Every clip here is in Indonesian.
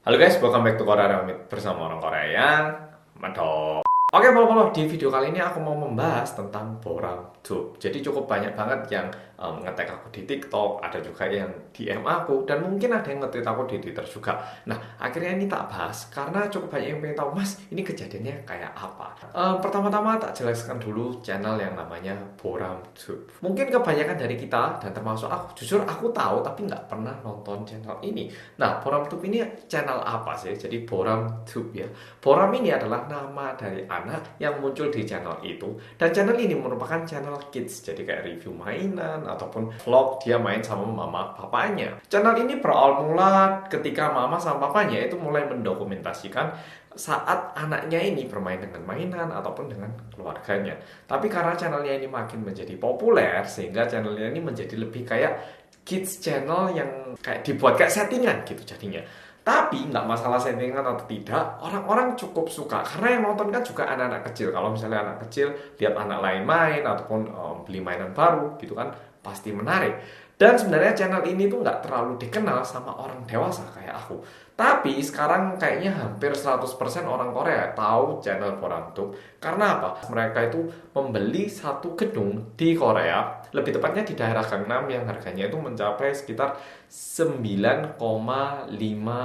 Halo guys, welcome back to Korea Remit bersama orang Korea yang mantap. Oke, Polo, di video kali ini aku mau membahas tentang BoramTube. Jadi cukup banyak banget yang nge-tag aku di TikTok, ada juga yang DM aku, dan mungkin ada yang nge-tweet aku di Twitter juga. Nah, akhirnya ini tak bahas karena cukup banyak yang pengen tahu, Mas, ini kejadiannya kayak apa. Pertama-tama tak jelaskan dulu channel yang namanya BoramTube. Mungkin kebanyakan dari kita, dan termasuk aku, jujur aku tahu tapi nggak pernah nonton channel ini. Nah, BoramTube ini channel apa sih? Jadi BoramTube ya. Boram ini adalah nama dari anak yang muncul di channel itu, dan channel ini merupakan channel kids, jadi kayak review mainan ataupun vlog dia main sama mama papanya. Channel ini berawal mula ketika mama sama papanya itu mulai mendokumentasikan saat anaknya ini bermain dengan mainan ataupun dengan keluarganya. Tapi karena channelnya ini makin menjadi populer, sehingga channelnya ini menjadi lebih kayak kids channel yang kayak dibuat kayak settingan gitu jadinya. Tapi nggak masalah settingan atau tidak, orang-orang cukup suka karena yang nonton kan juga anak-anak kecil. Kalau misalnya anak kecil lihat anak lain main ataupun beli mainan baru gitu kan pasti menarik. Dan sebenarnya channel ini tuh nggak terlalu dikenal sama orang dewasa kayak aku. Tapi sekarang kayaknya hampir 100% orang Korea tahu channel BoramTube. Karena apa? Mereka itu membeli satu gedung di Korea, lebih tepatnya di daerah Gangnam yang harganya itu mencapai sekitar 9,5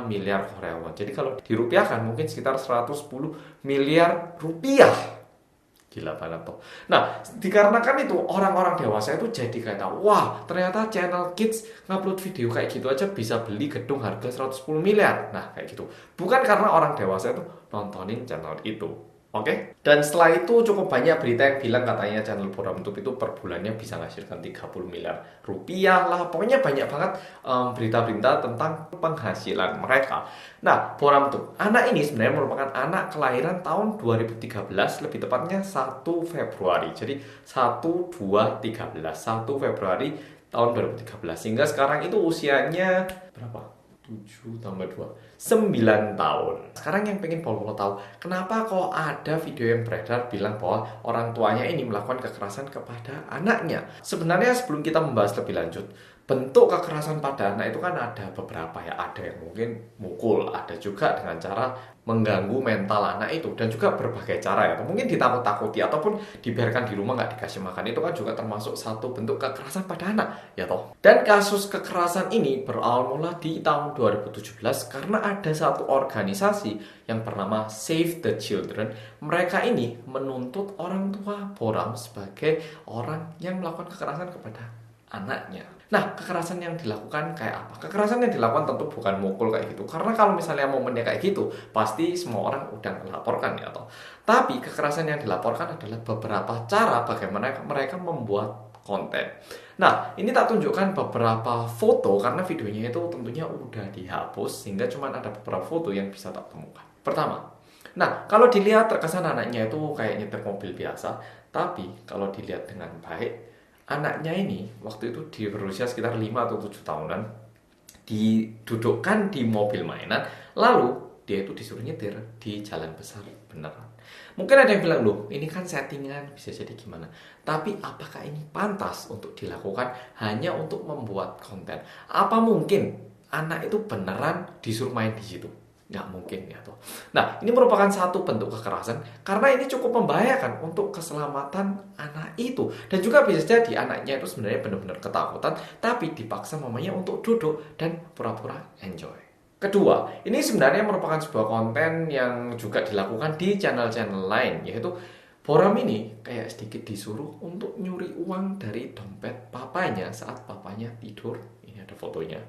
miliar Korea won. Jadi kalau dirupiahkan mungkin sekitar 110 miliar rupiah. Gila banget tuh. Nah, dikarenakan itu orang-orang dewasa itu jadi kayak tahu, wah ternyata channel kids ngupload video kayak gitu aja bisa beli gedung harga 110 miliar. Nah, kayak gitu. Bukan karena orang dewasa itu nontonin channel itu. Oke? Dan setelah itu cukup banyak berita yang bilang katanya channel BoramTube itu per bulannya bisa menghasilkan 30 miliar rupiah lah. Pokoknya banyak banget berita-berita tentang penghasilan mereka. Nah, BoramTube, anak ini sebenarnya merupakan anak kelahiran tahun 2013, lebih tepatnya 1 Februari. Jadi 1 Februari tahun 2013. Sehingga sekarang itu usianya berapa? 7 tambah 2 9 tahun. Sekarang yang pengen Polo tahu, kenapa kok ada video yang beredar bilang bahwa orang tuanya ini melakukan kekerasan kepada anaknya? Sebenarnya sebelum kita membahas lebih lanjut, bentuk kekerasan pada anak itu kan ada beberapa ya. Ada yang mungkin mukul, ada juga dengan cara mengganggu mental anak itu, dan juga berbagai cara ya. Mungkin ditakut-takuti ataupun dibiarkan di rumah nggak dikasih makan, itu kan juga termasuk satu bentuk kekerasan pada anak ya toh. Dan kasus kekerasan ini berawal mula di tahun 2017 karena ada satu organisasi yang bernama Save the Children. Mereka ini menuntut orang tua Boram sebagai orang yang melakukan kekerasan kepada anaknya. Nah, kekerasan yang dilakukan kayak apa? Kekerasan yang dilakukan tentu bukan mukul kayak gitu. Karena kalau misalnya momennya kayak gitu, pasti semua orang udah melaporkan ya toh. Tapi kekerasan yang dilaporkan adalah beberapa cara bagaimana mereka membuat konten. Nah, ini tak tunjukkan beberapa foto karena videonya itu tentunya udah dihapus sehingga cuma ada beberapa foto yang bisa tak temukan. Pertama, nah kalau dilihat terkesan anaknya itu kayak nyetir mobil biasa, tapi kalau dilihat dengan baik, anaknya ini waktu itu berusia sekitar 5 atau 7 tahunan, didudukkan di mobil mainan, lalu dia itu disuruh nyetir di jalan besar beneran. Mungkin ada yang bilang, loh ini kan settingan, bisa jadi gimana. Tapi apakah ini pantas untuk dilakukan hanya untuk membuat konten? Apa mungkin anak itu beneran disuruh main di situ? Nggak mungkin ya toh. Nah, ini merupakan satu bentuk kekerasan karena ini cukup membahayakan untuk keselamatan anak itu. Dan juga bisa jadi anaknya itu sebenarnya benar-benar ketakutan, tapi dipaksa mamanya untuk duduk dan pura-pura enjoy. Kedua, ini sebenarnya merupakan sebuah konten yang juga dilakukan di channel-channel lain, yaitu Boram ini kayak sedikit disuruh untuk nyuri uang dari dompet papanya saat papanya tidur. Ini ada fotonya.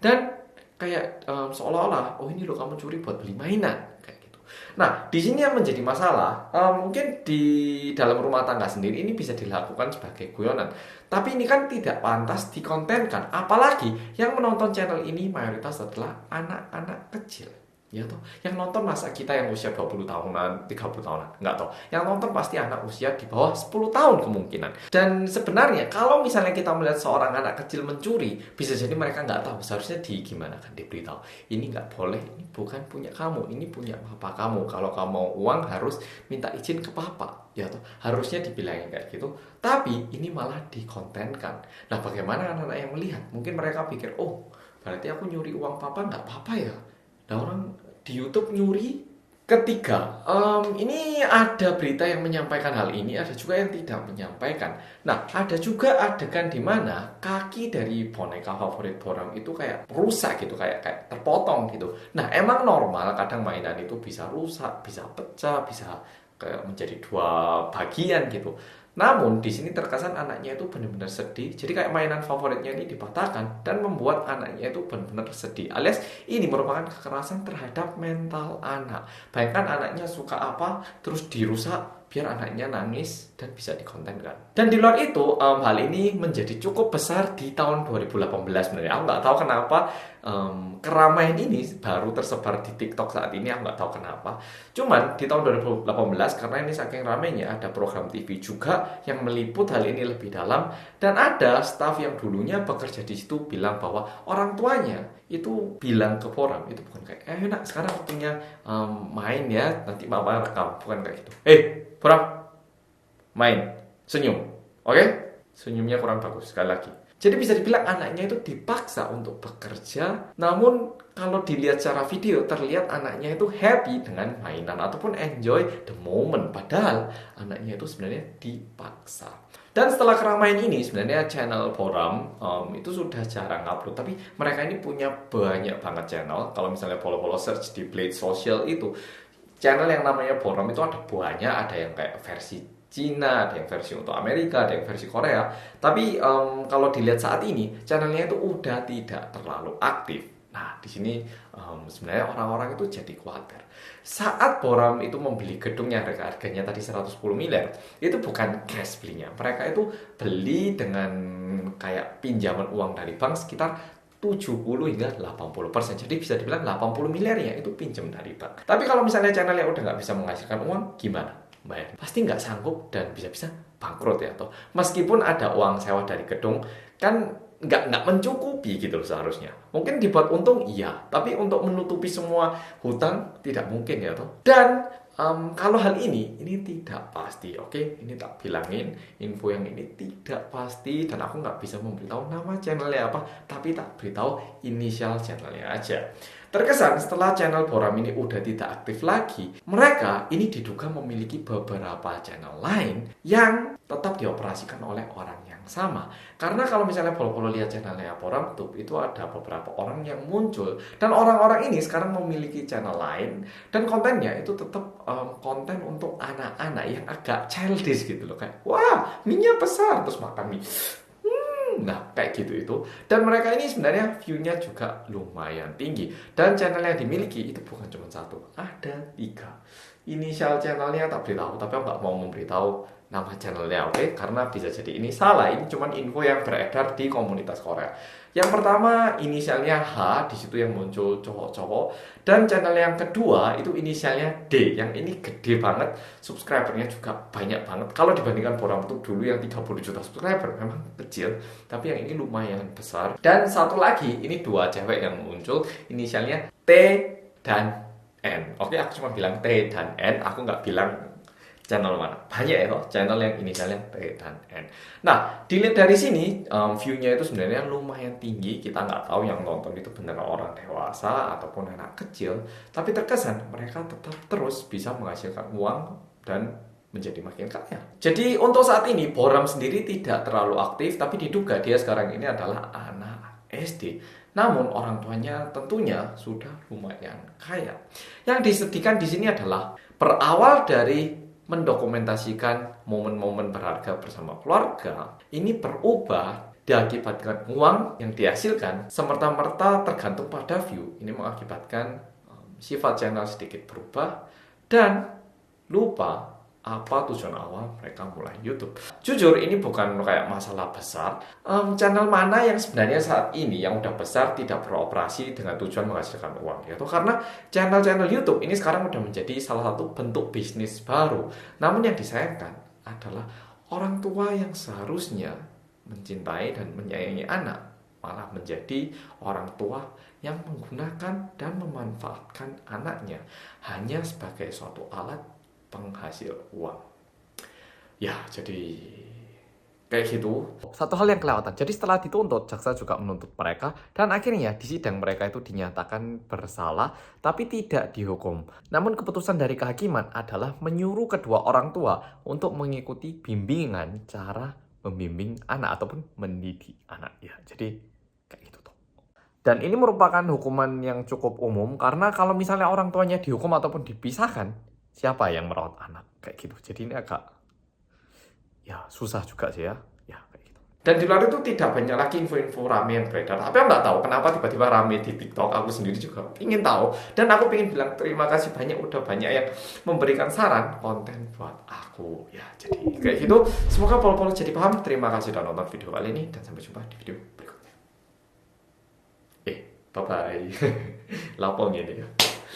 Dan kayak seolah-olah, oh ini loh kamu curi buat beli mainan kayak gitu. Nah, di sini yang menjadi masalah, mungkin di dalam rumah tangga sendiri ini bisa dilakukan sebagai guyonan, tapi ini kan tidak pantas dikontenkan. Apalagi yang menonton channel ini mayoritas adalah anak-anak kecil. Ya toh, yang nonton masa kita yang usia 20 tahunan, 30 tahunan, enggak toh. Yang nonton pasti anak usia di bawah 10 tahun kemungkinan. Dan sebenarnya kalau misalnya kita melihat seorang anak kecil mencuri, bisa jadi mereka nggak tahu seharusnya gimana kan diberitahu. Ini nggak boleh, ini bukan punya kamu, ini punya papa kamu. Kalau kamu mau uang harus minta izin ke papa. Ya toh, harusnya dibilangin kayak gitu. Tapi ini malah dikontenkan. Nah, bagaimana anak-anak yang melihat? Mungkin mereka pikir, oh berarti aku nyuri uang papa nggak apa-apa ya. Nah, orang di YouTube nyuri. Ketiga, ini ada berita yang menyampaikan hal ini, ada juga yang tidak menyampaikan. Nah, ada juga adegan di mana kaki dari boneka favorit Boram itu kayak rusak gitu, kayak terpotong gitu. Nah, emang normal kadang mainan itu bisa rusak, bisa pecah, bisa kayak menjadi dua bagian gitu. Namun di sini terkesan anaknya itu benar-benar sedih. Jadi kayak mainan favoritnya ini dipatahkan dan membuat anaknya itu benar-benar sedih. Alias ini merupakan kekerasan terhadap mental anak. Bayangkan anaknya suka apa, terus dirusak biar anaknya nangis dan bisa dikontenkan. Dan di luar itu, hal ini menjadi cukup besar di tahun 2018 sebenarnya. Aku nggak tahu kenapa keramaian ini baru tersebar di TikTok saat ini. Aku nggak tahu kenapa. Cuman di tahun 2018 karena ini saking ramainya, ada program TV juga yang meliput hal ini lebih dalam, dan ada staf yang dulunya bekerja di situ bilang bahwa orang tuanya itu bilang ke Boram itu bukan kayak enak sekarang waktunya main ya, nanti mama rekam, bukan kayak gitu. Boram, main, senyum, oke? Senyumnya kurang bagus, sekali lagi. Jadi bisa dibilang anaknya itu dipaksa untuk bekerja, namun kalau dilihat secara video terlihat anaknya itu happy dengan mainan ataupun enjoy the moment, padahal anaknya itu sebenarnya dipaksa. Dan setelah keramaian ini sebenarnya channel Boram itu sudah jarang upload, tapi mereka ini punya banyak banget channel. Kalau misalnya follow search di Blade Social itu, channel yang namanya Boram itu ada banyak, ada yang kayak versi Cina, ada yang versi untuk Amerika, ada yang versi Korea. Tapi kalau dilihat saat ini, channelnya itu udah tidak terlalu aktif. Nah, di sini sebenarnya orang-orang itu jadi khawatir. Saat Boram itu membeli gedung yang harganya tadi 110 miliar, itu bukan cash belinya. Mereka itu beli dengan kayak pinjaman uang dari bank sekitar 70 hingga 80%. Jadi bisa dibilang 80 miliar ya itu pinjam dari bank. Tapi kalau misalnya channelnya udah nggak bisa menghasilkan uang, gimana? Bayar. Pasti nggak sanggup dan bisa-bisa bangkrut ya. Atau meskipun ada uang sewa dari gedung, kan nggak mencukupi gitu loh seharusnya. Mungkin dibuat untung iya, tapi untuk menutupi semua hutang tidak mungkin ya toh. Dan kalau hal ini tidak pasti, oke? Ini tak bilangin, info yang ini tidak pasti dan aku nggak bisa memberitahu nama channelnya apa, tapi tak beritahu inisial channelnya aja. Terkesan setelah channel Boram ini udah tidak aktif lagi, mereka ini diduga memiliki beberapa channel lain yang tetap dioperasikan oleh orang yang sama. Karena kalau misalnya follow lihat channelnya Boram tuh, itu ada beberapa orang yang muncul dan orang-orang ini sekarang memiliki channel lain dan kontennya itu tetap konten untuk anak-anak yang agak childish gitu loh, kayak wah mie-nya besar terus makan mie. Nah kayak gitu itu. Dan mereka ini sebenarnya view-nya juga lumayan tinggi. Dan channel yang dimiliki itu bukan cuma satu, ada 3. Inisial channelnya tak beritahu, tapi aku nggak mau memberitahu nama channelnya, oke? Karena bisa jadi ini salah, ini cuma info yang beredar di komunitas Korea. Yang pertama inisialnya H, di situ yang muncul cowok-cowok. Dan channel yang kedua itu inisialnya D, yang ini gede banget, subscribernya juga banyak banget. Kalau dibandingkan Boram tuh dulu yang 30 juta subscriber, memang kecil, tapi yang ini lumayan besar. Dan satu lagi, ini 2 cewek yang muncul, inisialnya T dan N. Oke, aku cuma bilang T dan N, aku nggak bilang channel mana. Banyak ya channel yang inisialnya T dan N. Nah, dilihat dari sini view-nya itu sebenarnya lumayan tinggi. Kita nggak tahu yang nonton itu beneran orang dewasa ataupun anak kecil, tapi terkesan mereka tetap terus bisa menghasilkan uang dan menjadi makin kaya. Jadi untuk saat ini Boram sendiri tidak terlalu aktif, tapi diduga dia sekarang ini adalah anak SD. Namun orang tuanya tentunya sudah lumayan kaya. Yang disedihkan di sini adalah berawal dari mendokumentasikan momen-momen berharga bersama keluarga, ini berubah diakibatkan uang yang dihasilkan semerta-merta tergantung pada view. Ini mengakibatkan sifat channel sedikit berubah dan lupa apa tujuan awal mereka mulai YouTube. Jujur ini bukan kayak masalah besar. Channel mana yang sebenarnya saat ini yang udah besar tidak beroperasi dengan tujuan menghasilkan uang, yaitu karena channel-channel YouTube ini sekarang udah menjadi salah satu bentuk bisnis baru. Namun yang disayangkan adalah orang tua yang seharusnya mencintai dan menyayangi anak malah menjadi orang tua yang menggunakan dan memanfaatkan anaknya hanya sebagai suatu alat penghasil uang. Ya, jadi Kayak gitu. Satu hal yang kelewatan. Jadi setelah dituntut, jaksa juga menuntut mereka dan akhirnya di sidang mereka itu dinyatakan bersalah tapi tidak dihukum. Namun keputusan dari kehakiman adalah menyuruh kedua orang tua untuk mengikuti bimbingan cara membimbing anak ataupun mendidik anak ya. Jadi kayak gitu tuh. Dan ini merupakan hukuman yang cukup umum karena kalau misalnya orang tuanya dihukum ataupun dipisahkan, siapa yang merawat anak? Kayak gitu. Jadi ini agak ya susah juga sih ya. Ya kayak gitu. Dan di luar itu tidak banyak lagi info-info rame yang beredar. Tapi aku nggak tahu kenapa tiba-tiba rame di TikTok. Aku sendiri juga ingin tahu. Dan aku ingin bilang terima kasih banyak udah banyak yang memberikan saran konten buat aku. Ya jadi kayak gitu. Semoga pol-pol jadi paham. Terima kasih sudah nonton video kali ini dan sampai jumpa di video berikutnya. Bye bye. Lapong ini ya.